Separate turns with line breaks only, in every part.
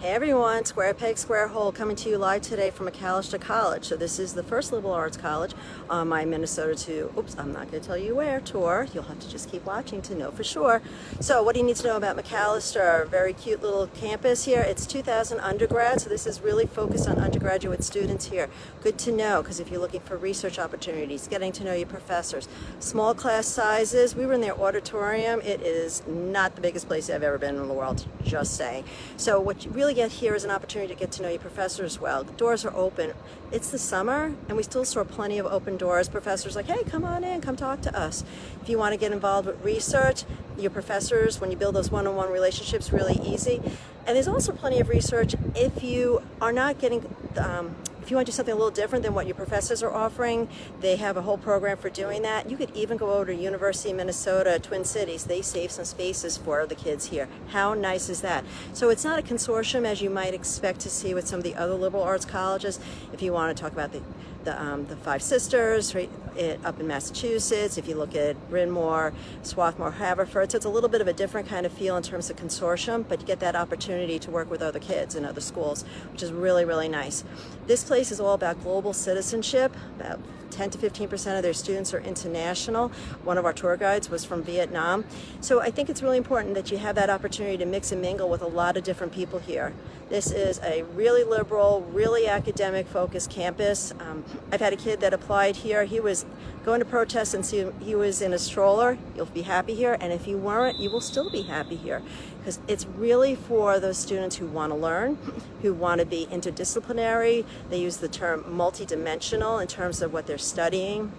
Hey everyone, Square Peg, Square Hole coming to you live today from Macalester College. So this is the first liberal arts college on my Minnesota to, I'm not going to tell you where, tour. You'll have to just keep watching to know for sure. So what do you need to know about Macalester? Very cute little campus here. It's 2,000 undergrads, so this is really focused on undergraduate students here. Good to know, because if you're looking for research opportunities, getting to know your professors. Small class sizes. We were in their auditorium. It is not the biggest place I've ever been in the world, just saying. So what you really get here is an opportunity to get to know your professor as well. The doors are open. It's the summer and we still saw plenty of open doors. Professors like, hey, come on in, come talk to us. If you want to get involved with research, your professors, when you build those one-on-one relationships, really easy. And there's also plenty of research if you are not getting if you want to do something a little different than what your professors are offering. They have a whole program for doing that. You could even go over to University of Minnesota, Twin Cities. They save some spaces for the kids here. How nice is that? So it's not a consortium as you might expect to see with some of the other liberal arts colleges. If you want to talk about the Five Sisters, right, up in Massachusetts, if you look at Bryn Mawr, Swarthmore, Haverford, so it's a little bit of a different kind of feel in terms of consortium, but you get that opportunity to work with other kids in other schools, which is really, really nice. This place is all about global citizenship. About 10 to 15% of their students are international. One of our tour guides was from Vietnam. So I think it's really important that you have that opportunity to mix and mingle with a lot of different people here. This is a really liberal, really academic focused campus. I've had a kid that applied here. He was going to protest and see he was in a stroller. You'll be happy here, and if you weren't, you will still be happy here, because it's really for those students who want to learn, who want to be interdisciplinary. They use the term multidimensional in terms of what they're studying.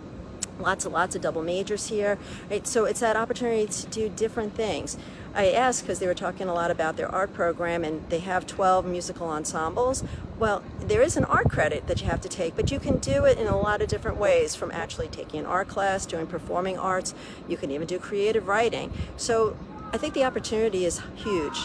Lots of double majors here, right? So it's that opportunity to do different things. I asked because they were talking a lot about their art program, and they have 12 musical ensembles. Well, there is an art credit that you have to take, but you can do it in a lot of different ways, from actually taking an art class, doing performing arts. You can even do creative writing. So I think the opportunity is huge.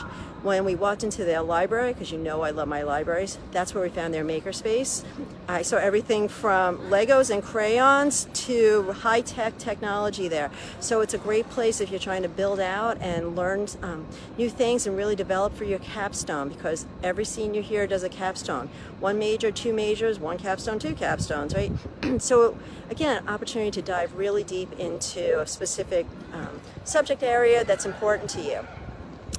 When we walked into their library, because you know I love my libraries, that's where we found their makerspace. I saw everything from Legos and crayons to high-tech technology there. So it's a great place if you're trying to build out and learn new things and really develop for your capstone, because every senior here does a capstone. One major, two majors, one capstone, two capstones, right? So again, opportunity to dive really deep into a specific subject area that's important to you.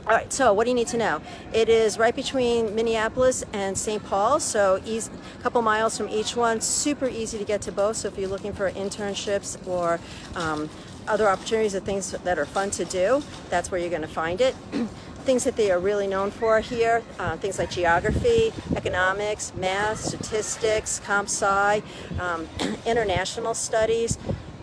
All right, so what do you need to know? It is right between Minneapolis and St. Paul, so a couple miles from each one. Super easy to get to both, so if you're looking for internships or other opportunities or things that are fun to do, that's where you're going to find it. Things that they are really known for here, things like geography, economics, math, statistics, comp sci, international studies.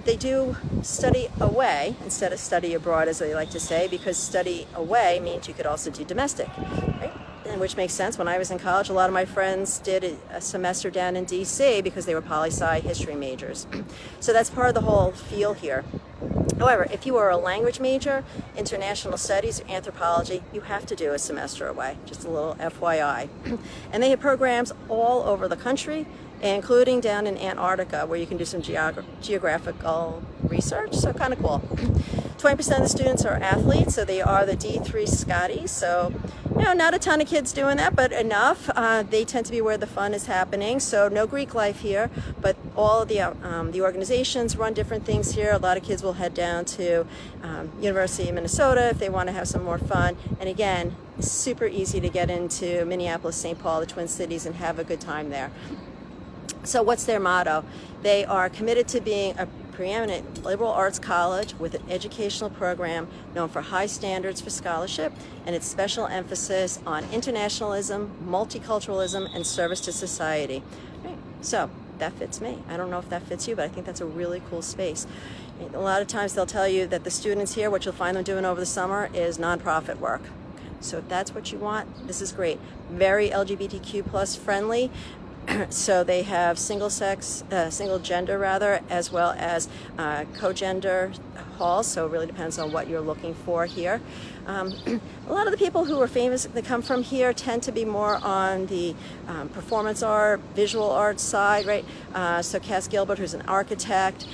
They do study away instead of study abroad, as they like to say, because study away means you could also do domestic, right? And which makes sense. When I was in college, a lot of my friends did a semester down in DC because they were poli-sci history majors. So that's part of the whole feel here. However, if you are a language major, international studies, or anthropology, you have to do a semester away, just a little FYI. And they have programs all over the country, including down in Antarctica, where you can do some geographical research, so kind of cool. 20% of the students are athletes, so they are the D3 Scotties, so not a ton of kids doing that, but enough. They tend to be where the fun is happening, so no Greek life here, but all of the organizations run different things here. A lot of kids will head down to University of Minnesota if they want to have some more fun, and again, super easy to get into Minneapolis, St. Paul, the Twin Cities, and have a good time there. So what's their motto? They are committed to being a preeminent liberal arts college with an educational program known for high standards for scholarship and its special emphasis on internationalism, multiculturalism, and service to society. Right. So that fits me. I don't know if that fits you, but I think that's a really cool space. A lot of times they'll tell you that the students here, what you'll find them doing over the summer is nonprofit work. So if that's what you want, this is great. Very LGBTQ plus friendly. So they have single gender rather, as well as co-gender halls, so it really depends on what you're looking for here. A lot of the people who are famous that come from here tend to be more on the performance art, visual arts side, right? So Cass Gilbert, who's an architect,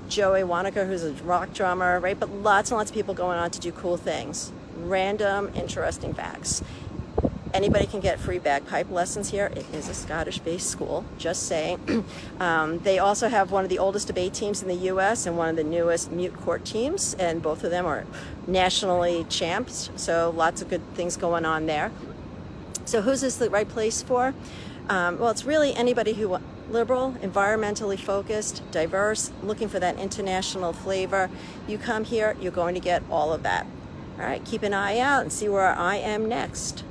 Joey Wanaka, who's a rock drummer, right? But lots and lots of people going on to do cool things. Random, interesting facts. Anybody can get free bagpipe lessons here. It is a Scottish-based school, just saying. They also have one of the oldest debate teams in the U.S. and one of the newest mute court teams, and both of them are nationally champs, so lots of good things going on there. So who's this the right place for? Well, it's really anybody who liberal, environmentally focused, diverse, looking for that international flavor. You come here, you're going to get all of that. All right, keep an eye out and see where I am next.